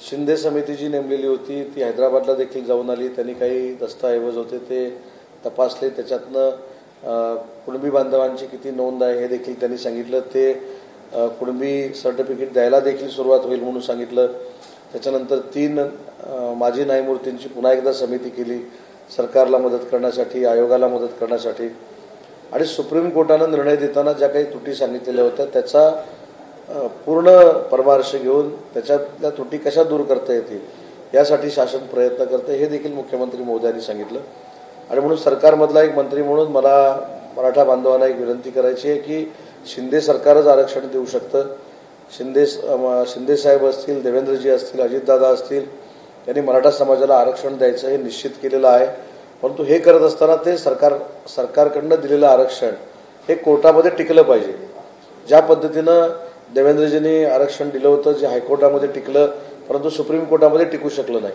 शिंदे समिती जी नेमलेली होती ती हैदराबादला देखील जाऊन आली. त्यांनी काही दस्तऐवज होते ते तपासले. त्याच्यातनं कुणबी बांधवांची किती नोंद आहे हे देखील त्यांनी सांगितलं. ते कुणबी सर्टिफिकेट द्यायला देखील सुरुवात होईल म्हणून सांगितलं. त्याच्यानंतर 3 माजी न्यायमूर्तींची पुन्हा एकदा समिती केली सरकारला मदत करण्यासाठी, आयोगाला मदत करण्यासाठी. आणि सुप्रीम कोर्टानं निर्णय देताना ज्या काही त्रुटी सांगितलेल्या होत्या त्याचा पूर्ण परामर्श घेऊन त्याच्यातल्या त्रुटी कशा दूर करता येतील यासाठी शासन प्रयत्न करते हे देखील मुख्यमंत्री महोदयांनी सांगितलं. आणि म्हणून सरकारमधला एक मंत्री म्हणून मला मराठा बांधवांना एक विनंती करायची आहे की शिंदे सरकारच आरक्षण देऊ शकतं. शिंदे साहेब असतील, देवेंद्रजी असतील, अजितदादा असतील, यांनी मराठा समाजाला आरक्षण द्यायचं हे निश्चित केलेलं आहे. परंतु हे करत असताना ते सरकारकडनं दिलेलं आरक्षण हे कोर्टामध्ये टिकलं पाहिजे. ज्या पद्धतीनं देवेंद्रजींनी आरक्षण दिलं होतं, जे हायकोर्टामध्ये टिकलं परंतु सुप्रीम कोर्टामध्ये टिकू शकलं नाही.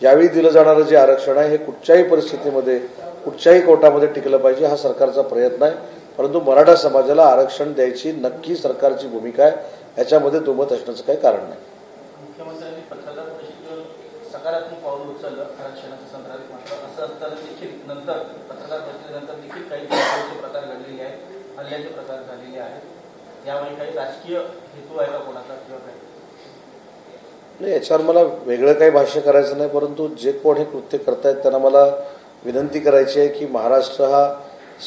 यावेळी दिलं जाणारं जे आरक्षण आहे हे कुठच्याही परिस्थितीमध्ये कुठच्याही कोर्टामध्ये टिकलं पाहिजे हा सरकारचा प्रयत्न आहे. परंतु मराठा समाजाला आरक्षण द्यायची नक्की सरकारची भूमिका आहे, याच्यामध्ये दुमत असण्याचं काही कारण नाही. मुख्यमंत्र्यांनी पत्रकार परिषदेत सकारात्मक पाऊल उचललं आरक्षणाच्या संदर्भात. मात्र असं असताना देखील नंतर पत्रकार परिषदेनंतर देखील काही प्रकार घडलेले आहेत, हल्ल्याचे प्रकार झालेले आहेत. यावेळी काही राजकीय हेतू आहे का कोणाचा किंवा काही नाही, याच्यावर मला वेगळं काही भाष्य करायचं नाही. परंतु जे कोण हे कृत्य करतायत त्यांना मला विनंती करायची आहे की महाराष्ट्र हा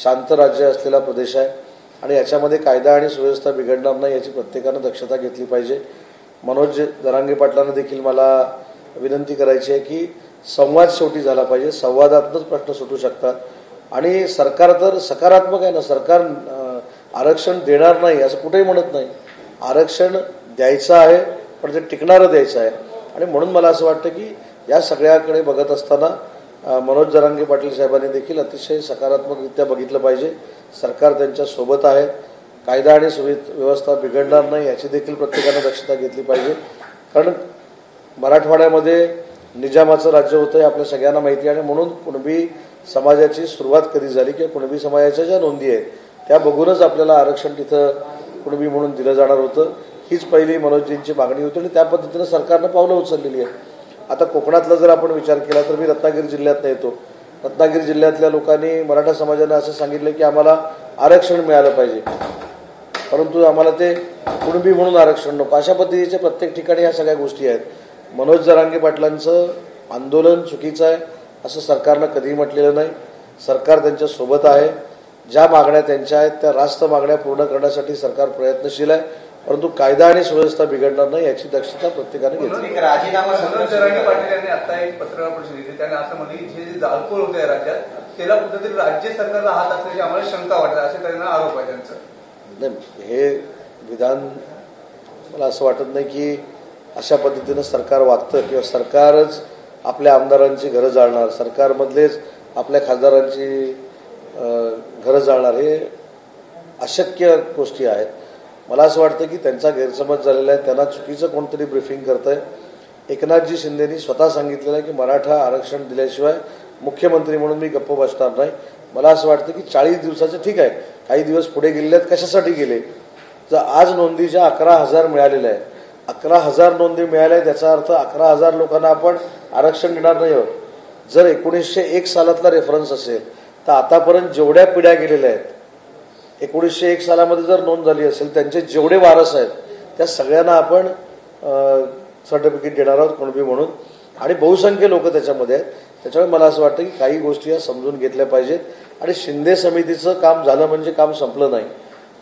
शांत राज्य असलेला प्रदेश आहे आणि याच्यामध्ये कायदा आणि सुव्यवस्था बिघडणार नाही याची प्रत्येकानं दक्षता घेतली पाहिजे. मनोज जरांगे पाटलांना देखील मला विनंती करायची आहे की संवाद शेवटी झाला पाहिजे. संवादातूनच प्रश्न सुटू शकतात. आणि सरकार तर सकारात्मक आहे ना, सरकार आरक्षण देणार नाही असं कुठेही म्हणत नाही. आरक्षण द्यायचं आहे पण ते टिकणारं द्यायचं आहे. आणि म्हणून मला असं वाटतं की या सगळ्याकडे बघत असताना मनोज जरांगे पाटील साहेबांनी देखील अतिशय सकारात्मकरित्या बघितलं पाहिजे. सरकार त्यांच्या सोबत आहे. कायदा आणि सुव्यवस्था बिघडणार नाही याची देखील प्रत्येकानं दक्षता घेतली पाहिजे. कारण मराठवाड्यामध्ये निजामाचं राज्य होतं हे आपल्या सगळ्यांना माहिती आहे. आणि म्हणून कुणबी समाजाची सुरुवात कधी झाली किंवा कुणबी समाजाच्या ज्या नोंदी आहेत त्या बघूनच आपल्याला आरक्षण तिथं कुणबी म्हणून दिलं जाणार होतं. हीच पहिली मनोजजींची मागणी होती आणि त्या पद्धतीनं सरकारनं पावलं उचललेली आहे. आता कोकणातला जर आपण विचार केला तर मी रत्नागिरी जिल्ह्यातनं येतो. रत्नागिरी जिल्ह्यातल्या लोकांनी मराठा समाजानं असं सांगितलं की आम्हाला आरक्षण मिळालं पाहिजे परंतु आम्हाला ते कुणबी म्हणून आरक्षण नको. अशा पद्धतीच्या प्रत्येक ठिकाणी ह्या सगळ्या गोष्टी आहेत. मनोज जरांगे पाटलांचं आंदोलन चुकीचं आहे असं सरकारनं कधीही म्हटलेलं नाही. सरकार त्यांच्या सोबत आहे. ज्या मागण्या त्यांच्या आहेत त्या रास्त मागण्या पूर्ण करण्यासाठी सरकार प्रयत्नशील आहे. परंतु कायदा आणि सुव्यवस्था बिघडणार नाही याची दक्षता प्रत्येकाने घेतली. राजीनामा जरांगे पाटील यांनी आता एक पत्रकार परिषदेत त्यांनी असं म्हटलं की जे जाळपोळ होते या राज्यात त्याला कुठेतरी राज्य सरकारला हात असल्याची आम्हाला शंका वाटते असे त्यांना आरोप आहे त्यांचा. नाही, हे विधान मला असं वाटत नाही की अशा पद्धतीनं सरकार वागतं किंवा सरकारच आपल्या आमदारांची घरं जाळणार, सरकारमधलेच आपल्या खासदारांची घरं जाळणार, हे अशक्य गोष्टी आहेत. मला असं वाटतं की त्यांचा गैरसमज झालेला आहे. त्यांना चुकीचं कोणतरी ब्रीफिंग करत आहे. एकनाथजी शिंदेनी स्वतः सांगितलेलं आहे की मराठा आरक्षण दिल्याशिवाय मुख्यमंत्री म्हणून मी गप्प बसणार नाही. मला असं वाटतं की 40 दिवसाचं ठीक आहे, काही दिवस पुढे गेलेले आहेत, कशासाठी गेले. जर आज नोंदीच्या 11,000 मिळालेल्या आहेत, 11,000 नोंदी मिळाल्या आहेत त्याचा अर्थ 11,000 लोकांना आपण आरक्षण देणार नाही आहोत. जर 1901 सालातला रेफरन्स असेल तर आतापर्यंत जेवढ्या पिढ्या गेलेल्या आहेत 1901 सालामध्ये जर नोंद झाली असेल त्यांचे जेवढे वारस आहेत त्या सगळ्यांना आपण सर्टिफिकेट देणार आहोत कुणबी म्हणून. आणि बहुसंख्य लोक त्याच्यामध्ये आहेत. त्याच्यामुळे मला असं वाटतं की काही गोष्टी या समजून घेतल्या पाहिजेत. आणि शिंदे समितीचं काम झालं म्हणजे काम संपलं नाही.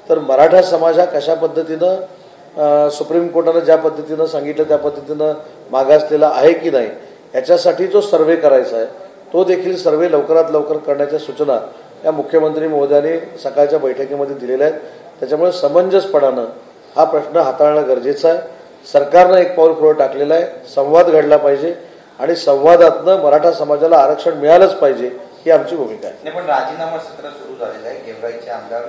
तर मराठा समाज हा कशा पद्धतीनं सुप्रीम कोर्टानं ज्या पद्धतीनं सांगितलं त्या पद्धतीनं मागासलेला आहे की नाही याच्यासाठी जो सर्व्हे करायचा आहे तो देखील सर्व्हे लवकरात लवकर करण्याच्या सूचना या मुख्यमंत्री महोदयांनी सकाळच्या बैठकीमध्ये दिलेल्या आहेत. त्याच्यामुळे समंजसपणानं हा प्रश्न हाताळणं गरजेचं आहे. सरकारनं एक पाऊल पुढे टाकलेलं आहे. संवाद घडला पाहिजे आणि संवादातनं मराठा समाजाला आरक्षण मिळालंच पाहिजे ही आमची भूमिका आहे. पण राजीनामा सत्र सुरू झालेलं आहे. गेवराईचे आमदार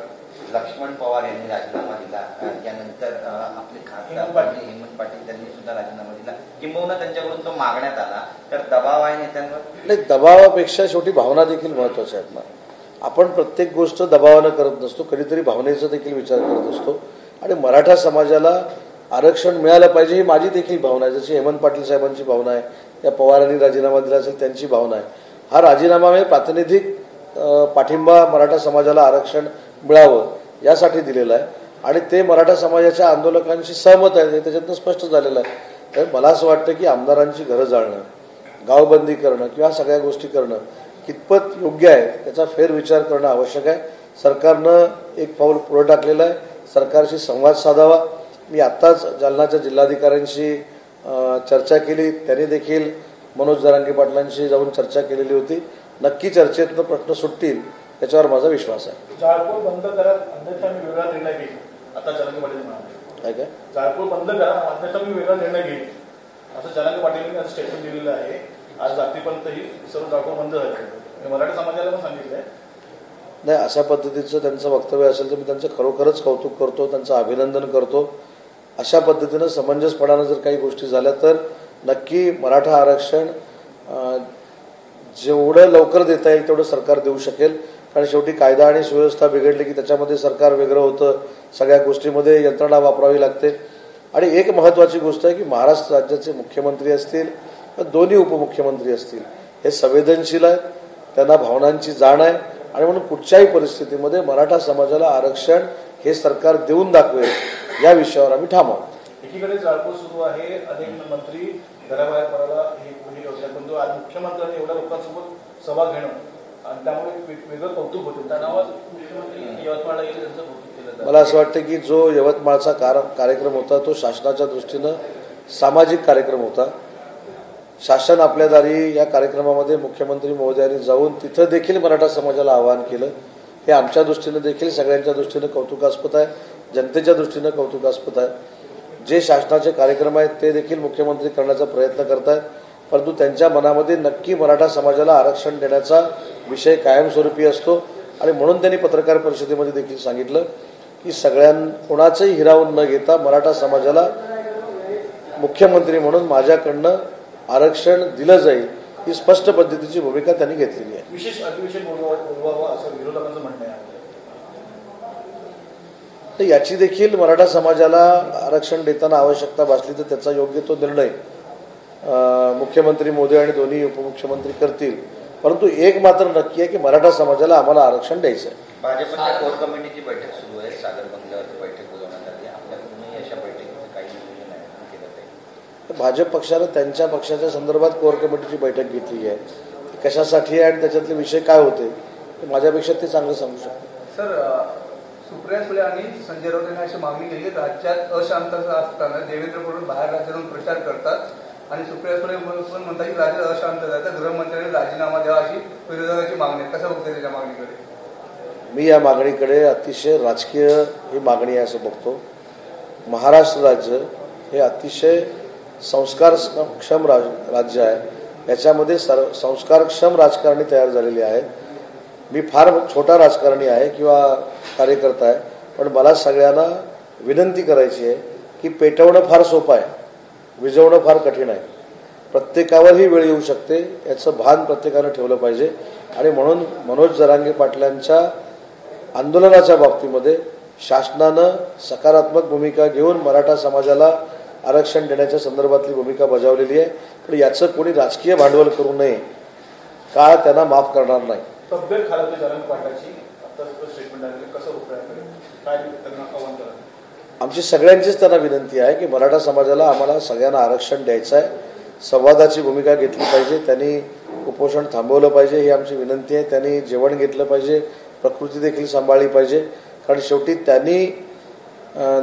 लक्ष्मण पवार यांनी राजीनामा दिला. त्यानंतर आपले खासदार हेमंत पाटील त्यांनी सुद्धा राजीनामा दिला. किंबहुना त्यांच्याकडून तो मागण्यात आला. तर दबाव आहे नेत्यांवर. नाही, दबावापेक्षा शेवटी भावना देखील महत्वाच्या आहेत ना. आपण प्रत्येक गोष्ट दबावानं करत नसतो, कधीतरी भावनेचा देखील विचार करत असतो. आणि मराठा समाजाला आरक्षण मिळालं पाहिजे ही माझी देखील भावना आहे, जशी हेमंत पाटील साहेबांची भावना आहे, या पवारांनी राजीनामा दिला असेल त्यांची भावना आहे. हा राजीनामा म्हणजे प्रातिनिधिक पाठिंबा मराठा समाजाला आरक्षण मिळावं यासाठी दिलेला आहे आणि ते मराठा समाजाच्या आंदोलकांशी सहमत आहे, त्याच्यातून स्पष्ट झालेलं आहे. तर मला असं वाटतं की आमदारांची घरं जाळणं, गावबंदी करणं किंवा सगळ्या गोष्टी करणं कितपत योग्य आहे त्याचा फेरविचार करणं आवश्यक आहे. सरकारनं एक पाऊल पुढे टाकलेलं आहे, सरकारशी संवाद साधावा. मी आत्ताच जालनाच्या जिल्हाधिकाऱ्यांशी चर्चा केली, त्यांनी देखील मनोज जरांगे पाटलांशी जाऊन चर्चा केलेली होती. नक्की चर्चेतनं प्रश्न सुटतील याच्यावर माझा विश्वास आहे. जाळपोळ बंद करा अन्यथा मी वेगळा निर्णय घेईन, आता जरांगे पाटील म्हणाले. काय जाळपोळ बंद करा अन्यथा मी वेगळा निर्णय घेईन असं जरांगे पाटील यांनी स्टेटमेंट दिलेलं आहे. आज रात्रीपर्यंत ही सर्व जाळपोळ बंद झाली, मराठा समाजाला पण सांगितलंय. नाही, अशा पद्धतीचं त्यांचं वक्तव्य असेल तर मी त्यांचं खरोखरच कौतुक करतो, त्यांचं अभिनंदन करतो. अशा पद्धतीनं समंजसपणानं जर काही गोष्टी झाल्या तर नक्की मराठा आरक्षण जेवढं लवकर देता येईल तेवढं सरकार देऊ शकेल. कारण शेवटी कायदा आणि सुव्यवस्था बिघडली की त्याच्यामध्ये सरकार वेगळं होतं, सगळ्या गोष्टीमध्ये यंत्रणा वापरावी लागते. आणि एक महत्त्वाची गोष्ट आहे की महाराष्ट्र राज्याचे मुख्यमंत्री असतील, दोन्ही उपमुख्यमंत्री असतील, हे संवेदनशील आहेत, त्यांना भावनांची जाण आहे आणि म्हणून कुठच्याही परिस्थितीमध्ये मराठा समाजाला आरक्षण हे सरकार देऊन दाखवेल या विषयावर आम्ही ठाम आहोत. एकीकडे जाळपोळ सुरू आहे, अनेक मंत्री घराबाहेर पडायला हे योजना, पण आज मुख्यमंत्र्यांनी एवढ्या लोकांसोबत सभा घेणं आणि त्यामुळे वेगळं कौतुक होतं. तणावात मुख्यमंत्री यवतमाळला गेले, त्यांचं कौतुक केलं जातं. मला असं वाटतं की जो यवतमाळचा कार्यक्रम होता तो शासनाच्या दृष्टीनं सामाजिक कार्यक्रम होता. शासन आपल्या दारी या कार्यक्रमामध्ये मुख्यमंत्री महोदयांनी जाऊन तिथं देखील मराठा समाजाला आवाहन केलं. हे आमच्या दृष्टीनं देखील सगळ्यांच्या दृष्टीनं कौतुकास्पद आहे, जनतेच्या दृष्टीनं कौतुकास्पद आहे. जे शासनाचे कार्यक्रम आहेत ते देखील मुख्यमंत्री करण्याचा प्रयत्न करत आहेत, परंतु त्यांच्या मनामध्ये नक्की मराठा समाजाला आरक्षण देण्याचा विषय कायमस्वरूपी असतो. आणि म्हणून त्यांनी पत्रकार परिषदेमध्ये देखील सांगितलं की कोणाचंही हिरावून न घेता मराठा समाजाला मुख्यमंत्री म्हणून माझ्याकडनं आरक्षण दिलं जाईल ही स्पष्ट पद्धतीची भूमिका त्यांनी घेतलेली आहे. विशेष अधिवेशन बोलवावं असं विरोधकांचं म्हणणं आहे. तर याची देखील मराठा समाजाला आरक्षण देताना आवश्यकता भासली तर त्याचा योग्य तो निर्णय मुख्यमंत्री मोदी आणि दोन्ही उपमुख्यमंत्री करतील. परंतु एक मात्र नक्की आहे की मराठा समाजाला आम्हाला आरक्षण द्यायचं आहे. भाजपच्या कोर कमिटीची बैठक सुरू आहे, सागर बंगल्यावरती बैठक बोलवण्यात आली. आपल्याकडूनही अशा बैठकीचं काही नियोजन आहे केलं जाईल. भाजप पक्षानं त्यांच्या पक्षाच्या संदर्भात कोर कमिटीची बैठक घेतली आहे. कशासाठी आहे आणि त्याच्यातले विषय काय होते माझ्यापेक्षा ते चांगलं सांगू शकतो. सर, सुप्रिया सुळे आणि संजय राऊत यांनी अशी मागणी केली, राज्यात अशांतता असताना देवेंद्र फडणवीस बाहेर राज्यातून प्रचार करतात आणि सुप्रिया सुळे पण म्हणतात की राज्यात अशांतता आहे तर गृहमंत्र्यांनी राजीनामा द्यावा अशी विरोधकांची मागणी आहे. कसं बघते त्याच्या मागणीकडे? मी या मागणीकडे अतिशय राजकीय ही मागणी आहे असं बघतो. महाराष्ट्र राज्य हे अतिशय संस्कारक्षम राज्य आहे, याच्यामध्ये संस्कारक्षम राजकारणी तयार झालेली आहेत. मी फार छोटा राजकारणी आहे किंवा कार्यकर्ता आहे, पण मला सगळ्यांना विनंती करायची आहे की पेटवणं फार सोपं आहे, विझवणं फार कठीण आहे. प्रत्येकावर ही वेळ येऊ शकते याचं भान प्रत्येकानं ठेवलं पाहिजे. आणि म्हणून मनोज जरांगे पाटलांच्या आंदोलनाच्या बाबतीमध्ये शासनानं सकारात्मक भूमिका घेऊन मराठा समाजाला आरक्षण देण्याच्या संदर्भातली भूमिका बजावलेली आहे. पण याचं कोणी राजकीय भांडवल करू नये, काळ त्यांना माफ करणार नाही. तब्येत खालावते जरांगे पाटलाची, आता स्टेटमेंट आहे, कसं होतं काय त्यांना आव्हान करा? आमची सगळ्यांचीच त्यांना विनंती आहे की मराठा समाजाला आम्हाला सगळ्यांना आरक्षण द्यायचं आहे, संवादाची भूमिका घेतली पाहिजे, त्यांनी कुपोषण थांबवलं पाहिजे ही आमची विनंती आहे. त्यांनी जेवण घेतलं पाहिजे, प्रकृती देखील सांभाळली पाहिजे. कारण शेवटी त्यांनी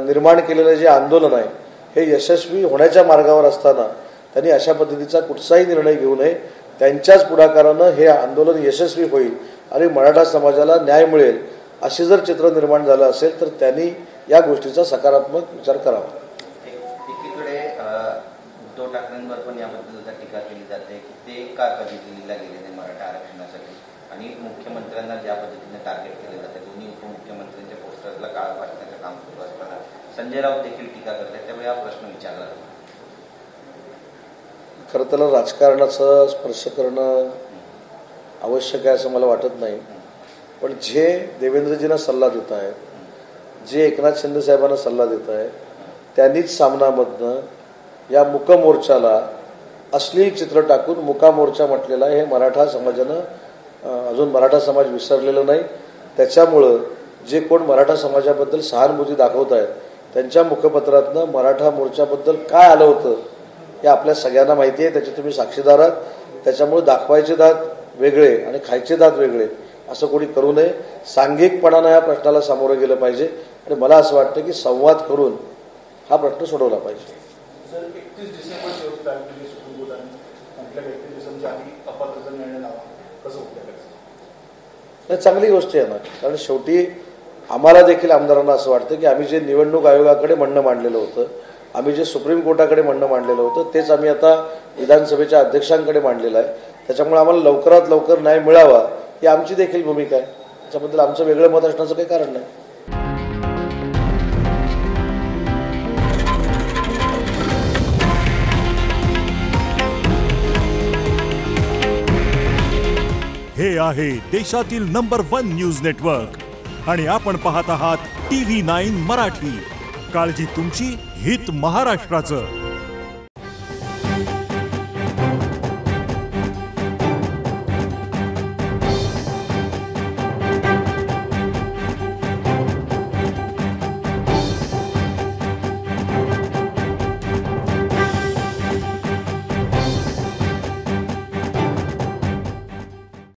निर्माण केलेलं जे आंदोलन आहे हे यशस्वी होण्याच्या मार्गावर असताना त्यांनी अशा पद्धतीचा कुठचाही निर्णय घेऊ नये. त्यांच्याच पुढाकारानं हे आंदोलन यशस्वी होईल आणि मराठा समाजाला न्याय मिळेल असे जर चित्र निर्माण झालं असेल तर त्यांनी या गोष्टीचा सकारात्मक विचार करावा. एकीकडे उद्धव ठाकरेंवर पण याबद्दल टीका केली जाते की ते का कधी दिल्लीला गेले नाही मराठा आरक्षणासाठी आणि मुख्यमंत्र्यांना ज्या पद्धतीने टार्गेट केले जाते, दोन्ही उपमुख्यमंत्र्यांच्या पोस्टरला काळ वाटण्याचं काम सुरू असताना संजय राऊत देखील टीका करतात, त्यामुळे हा प्रश्न विचारला जातो. खरं त्याला राजकारणाचा स्पर्श करणं आवश्यक आहे असं मला वाटत नाही. पण जे देवेंद्रजींना सल्ला देत आहेत, जे एकनाथ शिंदे साहेबांना सल्ला देत आहेत, त्यांनीच सामनामधनं या मुक मोर्चाला अश्लील चित्र टाकून मुका मोर्चा म्हटलेला हे मराठा समाजानं अजून मराठा समाज विसरलेलं नाही. त्याच्यामुळं जे कोण मराठा समाजाबद्दल सहानुभूती दाखवत आहेत त्यांच्या मुखपत्रातनं मराठा मोर्चाबद्दल काय आलं होतं हे आपल्या सगळ्यांना माहिती आहे. त्याचे तुम्ही साक्षीदार आहात. त्याच्यामुळे दाखवायचे दात वेगळे आणि खायचे दात वेगळे असं कोणी करू नये. सांघिकपणानं या प्रश्नाला सामोरं गेलं पाहिजे आणि मला असं वाटतं की संवाद करून हा प्रश्न सोडवला पाहिजे. सर 31 डिसेंबरची होती तारीख सुप्रीम कोर्टाने म्हटलं 31 डिसेंबरच्या आधी अपात्रता निर्णय लावा. कसं होतं? चांगली गोष्ट आहे ना, कारण शेवटी आम्हाला देखील आमदारांना असं वाटतं की आम्ही जे निवडणूक आयोगाकडे म्हणणं मांडलेलं होतं, आम्ही जे सुप्रीम कोर्टाकडे म्हणणं मांडलेलं होतं तेच आम्ही आता विधानसभेच्या अध्यक्षांकडे मांडलेलं आहे. त्याच्यामुळे आम्हाला लवकरात लवकर न्याय मिळावा ही आमची देखील भूमिका आहे. त्याच्याबद्दल आमचं वेगळं मत असण्याचं काही कारण नाही. हे आहे देशातील नंबर 1 न्यूज नेटवर्क आणि आपण पाहत आहात TV9 मराठी. काळजी तुमची, हित महाराष्ट्राचं.